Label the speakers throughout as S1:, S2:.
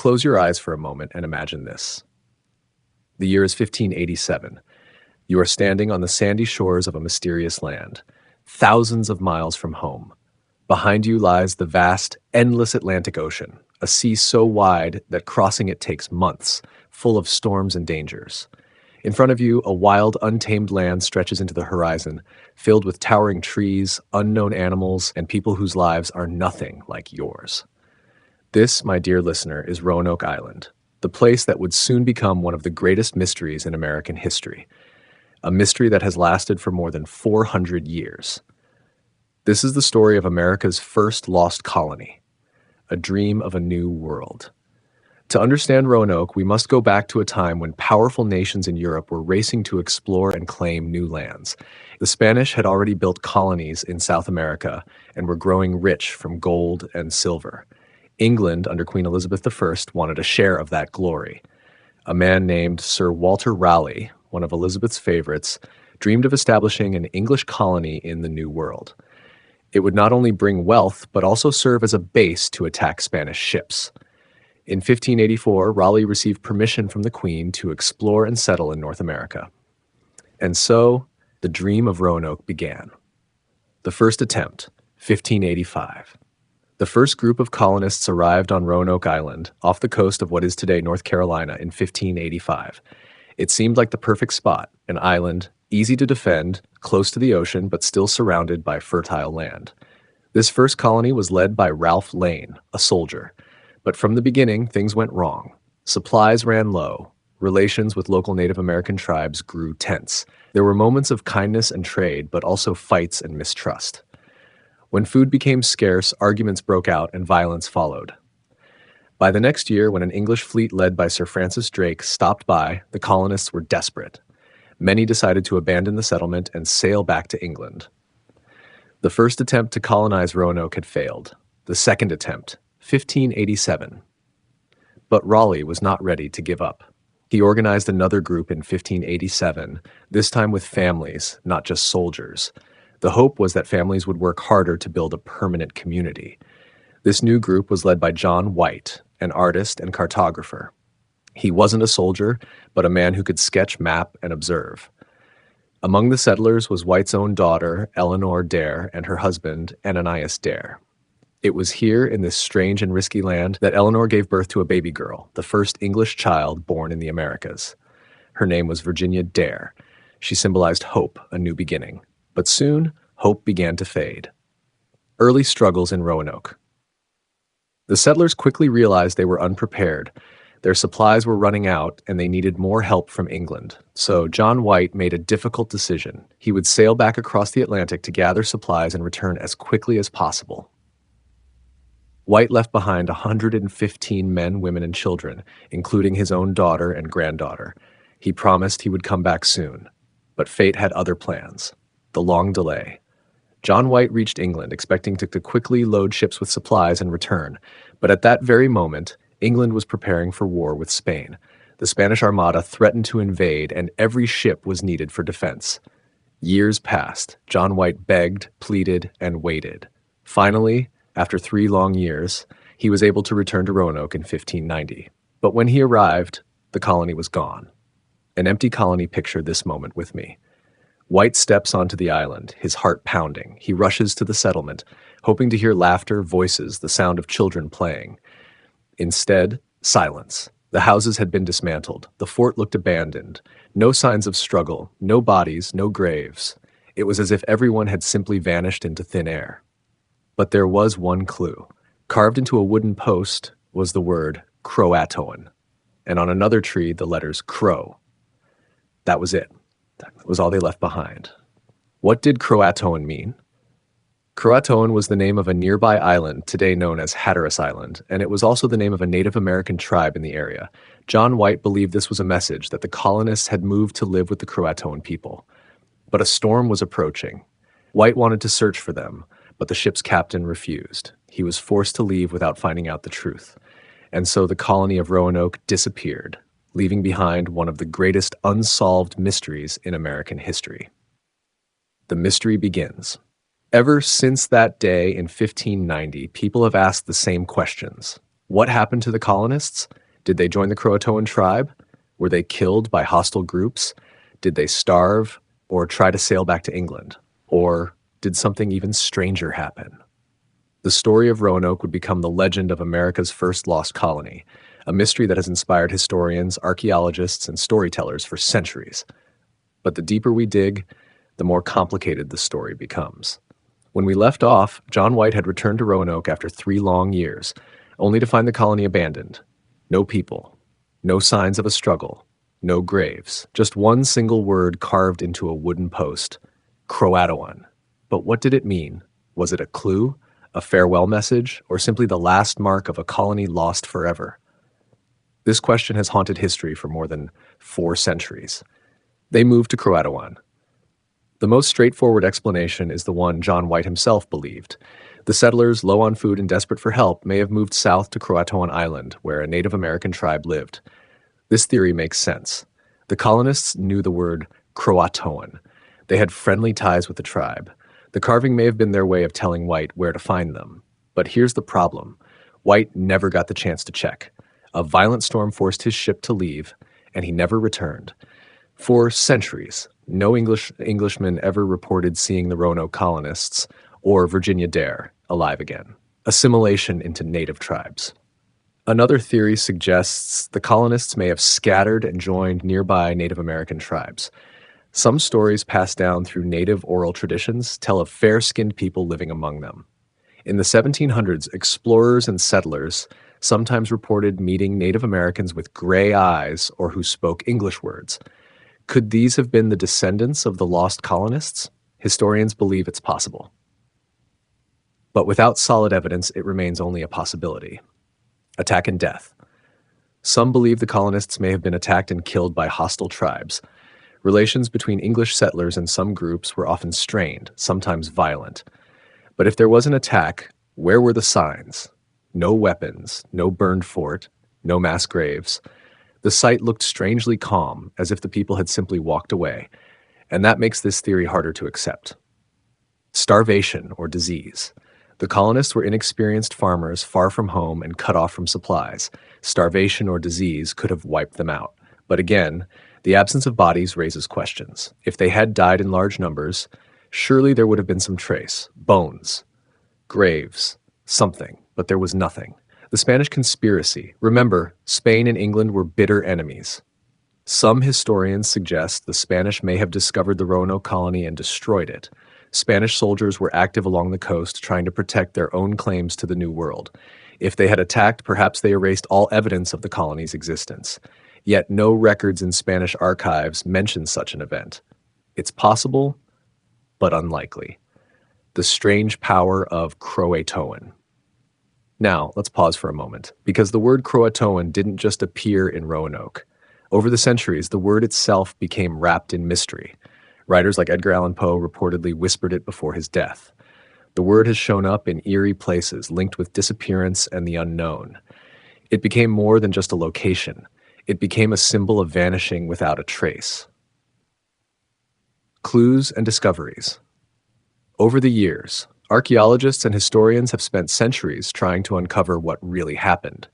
S1: Close your eyes for a moment and imagine this. The year is 1587. You are standing on the sandy shores of a mysterious land, thousands of miles from home. Behind you lies the vast, endless Atlantic Ocean, a sea so wide that crossing it takes months, full of storms and dangers. In front of you, a wild, untamed land stretches into the horizon, filled with towering trees, unknown animals, and people whose lives are nothing like yours. This, my dear listener, is Roanoke Island, the place that would soon become one of the greatest mysteries in American history, a mystery that has lasted for more than 400 years. This is the story of America's first lost colony, a dream of a new world. To understand Roanoke, we must go back to a time when powerful nations in Europe were racing to explore and claim new lands. The Spanish had already built colonies in South America and were growing rich from gold and silver. England, under Queen Elizabeth I, wanted a share of that glory. A man named Sir Walter Raleigh, one of Elizabeth's favorites, dreamed of establishing an English colony in the New World. It would not only bring wealth, but also serve as a base to attack Spanish ships. In 1584, Raleigh received permission from the Queen to explore and settle in North America. And so, the dream of Roanoke began. The first attempt, 1585. The first group of colonists arrived on Roanoke Island, off the coast of what is today North Carolina, in 1585. It seemed like the perfect spot, an island, easy to defend, close to the ocean, but still surrounded by fertile land. This first colony was led by Ralph Lane, a soldier. But from the beginning, things went wrong. Supplies ran low. Relations with local Native American tribes grew tense. There were moments of kindness and trade, but also fights and mistrust. When food became scarce, arguments broke out and violence followed. By the next year, when an English fleet led by Sir Francis Drake stopped by, the colonists were desperate. Many decided to abandon the settlement and sail back to England. The first attempt to colonize Roanoke had failed. The second attempt, 1587. But Raleigh was not ready to give up. He organized another group in 1587, this time with families, not just soldiers. The hope was that families would work harder to build a permanent community. This new group was led by John White, an artist and cartographer. He wasn't a soldier, but a man who could sketch, map, and observe. Among the settlers was White's own daughter, Eleanor Dare, and her husband, Ananias Dare. It was here, in this strange and risky land, that Eleanor gave birth to a baby girl, the first English child born in the Americas. Her name was Virginia Dare. She symbolized hope, a new beginning. But soon, hope began to fade. Early struggles in Roanoke. The settlers quickly realized they were unprepared. Their supplies were running out, and they needed more help from England. So John White made a difficult decision. He would sail back across the Atlantic to gather supplies and return as quickly as possible. White left behind 115 men, women, and children, including his own daughter and granddaughter. He promised he would come back soon. But fate had other plans. The long delay. John White reached England, expecting to quickly load ships with supplies and return. But at that very moment, England was preparing for war with Spain. The Spanish Armada threatened to invade, and every ship was needed for defense. Years passed. John White begged, pleaded, and waited. Finally, after 3 long years, he was able to return to Roanoke in 1590. But when he arrived, the colony was gone. An empty colony pictured this moment with me. White steps onto the island, his heart pounding. He rushes to the settlement, hoping to hear laughter, voices, the sound of children playing. Instead, silence. The houses had been dismantled. The fort looked abandoned. No signs of struggle, no bodies, no graves. It was as if everyone had simply vanished into thin air. But there was one clue. Carved into a wooden post was the word CROATOAN, and on another tree the letters CROW. That was it. That was all they left behind. What did CROATOAN mean? CROATOAN was the name of a nearby island, today known as Hatteras Island, and it was also the name of a Native American tribe in the area. John White believed this was a message that the colonists had moved to live with the CROATOAN people. But a storm was approaching. White wanted to search for them, but the ship's captain refused. He was forced to leave without finding out the truth. And so the colony of Roanoke disappeared, leaving behind one of the greatest unsolved mysteries in American history. The mystery begins. Ever since that day in 1590, people have asked the same questions. What happened to the colonists? Did they join the Croatoan tribe? Were they killed by hostile groups? Did they starve or try to sail back to England? Or did something even stranger happen? The story of Roanoke would become the legend of America's first lost colony, a mystery that has inspired historians, archaeologists, and storytellers for centuries. But the deeper we dig, the more complicated the story becomes. When we left off, John White had returned to Roanoke after 3 long years, only to find the colony abandoned. No people, no signs of a struggle, no graves, just one single word carved into a wooden post, CROATOAN. But what did it mean? Was it a clue, a farewell message, or simply the last mark of a colony lost forever? This question has haunted history for more than 4 centuries. They moved to CROATOAN. The most straightforward explanation is the one John White himself believed. The settlers, low on food and desperate for help, may have moved south to Croatoan Island, where a Native American tribe lived. This theory makes sense. The colonists knew the word Croatoan. They had friendly ties with the tribe. The carving may have been their way of telling White where to find them. But here's the problem. White never got the chance to check. A violent storm forced his ship to leave, and he never returned. For centuries, no Englishman ever reported seeing the Roanoke colonists or Virginia Dare alive again. Assimilation into native tribes. Another theory suggests the colonists may have scattered and joined nearby Native American tribes. Some stories passed down through native oral traditions tell of fair-skinned people living among them. In the 1700s, explorers and settlers sometimes reported meeting Native Americans with gray eyes or who spoke English words. Could these have been the descendants of the lost colonists? Historians believe it's possible. But without solid evidence, it remains only a possibility. Attack and death. Some believe the colonists may have been attacked and killed by hostile tribes. Relations between English settlers and some groups were often strained, sometimes violent. But if there was an attack, where were the signs? No weapons, no burned fort, no mass graves. The site looked strangely calm, as if the people had simply walked away, and that makes this theory harder to accept. Starvation or disease. The colonists were inexperienced farmers far from home and cut off from supplies. Starvation or disease could have wiped them out. But again, the absence of bodies raises questions. If they had died in large numbers, surely there would have been some trace. Bones, graves, something, but there was nothing. The Spanish conspiracy. Remember, Spain and England were bitter enemies. Some historians suggest the Spanish may have discovered the Roanoke colony and destroyed it. Spanish soldiers were active along the coast trying to protect their own claims to the New World. If they had attacked, perhaps they erased all evidence of the colony's existence. Yet no records in Spanish archives mention such an event. It's possible, but unlikely. The strange power of Croatoan. Now, let's pause for a moment, because the word Croatoan didn't just appear in Roanoke. Over the centuries, the word itself became wrapped in mystery. Writers like Edgar Allan Poe reportedly whispered it before his death. The word has shown up in eerie places linked with disappearance and the unknown. It became more than just a location. It became a symbol of vanishing without a trace. Clues and discoveries. Over the years, archaeologists and historians have spent centuries trying to uncover what really happened.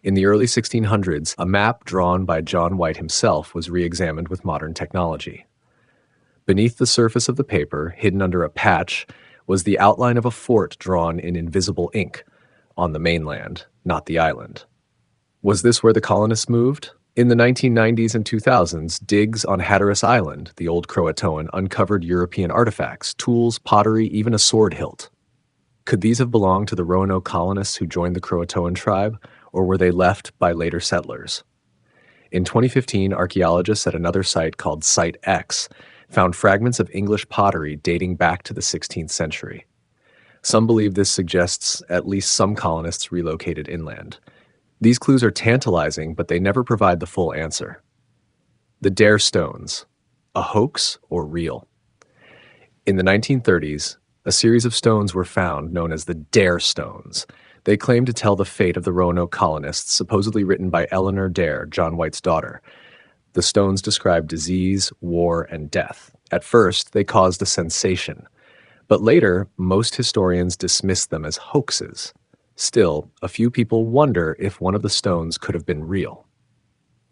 S1: In the early 1600s, a map drawn by John White himself was re-examined with modern technology. Beneath the surface of the paper, hidden under a patch, was the outline of a fort drawn in invisible ink, on the mainland, not the island. Was this where the colonists moved? In the 1990s and 2000s, digs on Hatteras Island, the old Croatoan, uncovered European artifacts, tools, pottery, even a sword hilt. Could these have belonged to the Roanoke colonists who joined the Croatoan tribe, or were they left by later settlers? In 2015, archaeologists at another site called Site X found fragments of English pottery dating back to the 16th century. Some believe this suggests at least some colonists relocated inland. These clues are tantalizing, but they never provide the full answer. The Dare Stones, a hoax or real? In the 1930s, a series of stones were found known as the Dare Stones. They claimed to tell the fate of the Roanoke colonists, supposedly written by Eleanor Dare, John White's daughter. The stones described disease, war, and death. At first, they caused a sensation. But later, most historians dismissed them as hoaxes. Still, a few people wonder if one of the stones could have been real.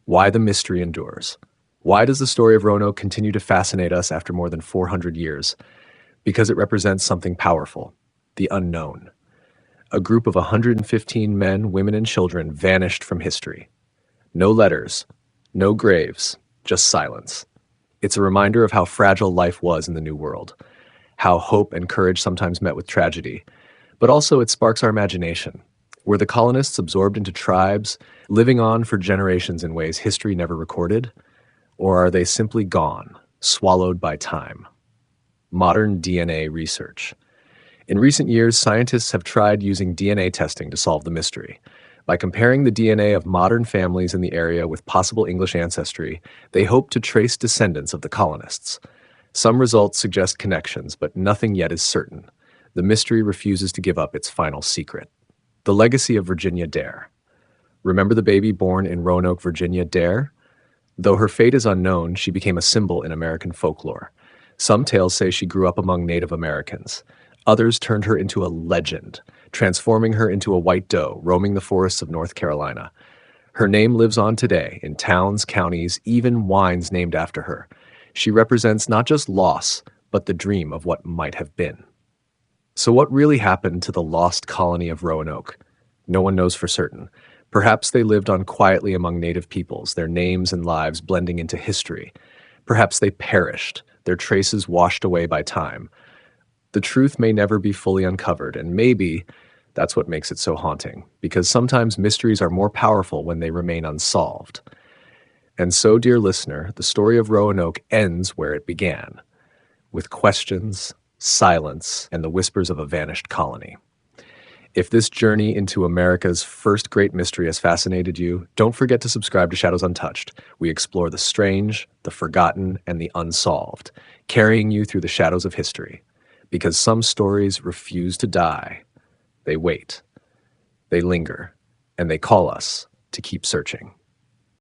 S1: Why the mystery endures. Why does the story of Roanoke continue to fascinate us after more than 400 years? Because it represents something powerful, the unknown. A group of 115 men, women, and children vanished from history. No letters, no graves, just silence. It's a reminder of how fragile life was in the New World, how hope and courage sometimes met with tragedy, but also it sparks our imagination. Were the colonists absorbed into tribes, living on for generations in ways history never recorded? Or are they simply gone, swallowed by time? Modern DNA research. In recent years, scientists have tried using DNA testing to solve the mystery. By comparing the DNA of modern families in the area with possible English ancestry, they hope to trace descendants of the colonists. Some results suggest connections, but nothing yet is certain. The mystery refuses to give up its final secret. The legacy of Virginia Dare. Remember the baby born in Roanoke, Virginia, Dare? Though her fate is unknown, she became a symbol in American folklore. Some tales say she grew up among Native Americans. Others turned her into a legend, transforming her into a white doe roaming the forests of North Carolina. Her name lives on today in towns, counties, even wines named after her. She represents not just loss, but the dream of what might have been. So what really happened to the lost colony of Roanoke? No one knows for certain. Perhaps they lived on quietly among native peoples, their names and lives blending into history. Perhaps they perished, their traces washed away by time. The truth may never be fully uncovered, and maybe that's what makes it so haunting, because sometimes mysteries are more powerful when they remain unsolved. And so, dear listener, the story of Roanoke ends where it began, with questions, silence, and the whispers of a vanished colony. If this journey into America's first great mystery has fascinated you, don't forget to subscribe to Shadows Untouched. We explore the strange, the forgotten, and the unsolved, carrying you through the shadows of history. Because some stories refuse to die. They wait, they linger, and they call us to keep searching.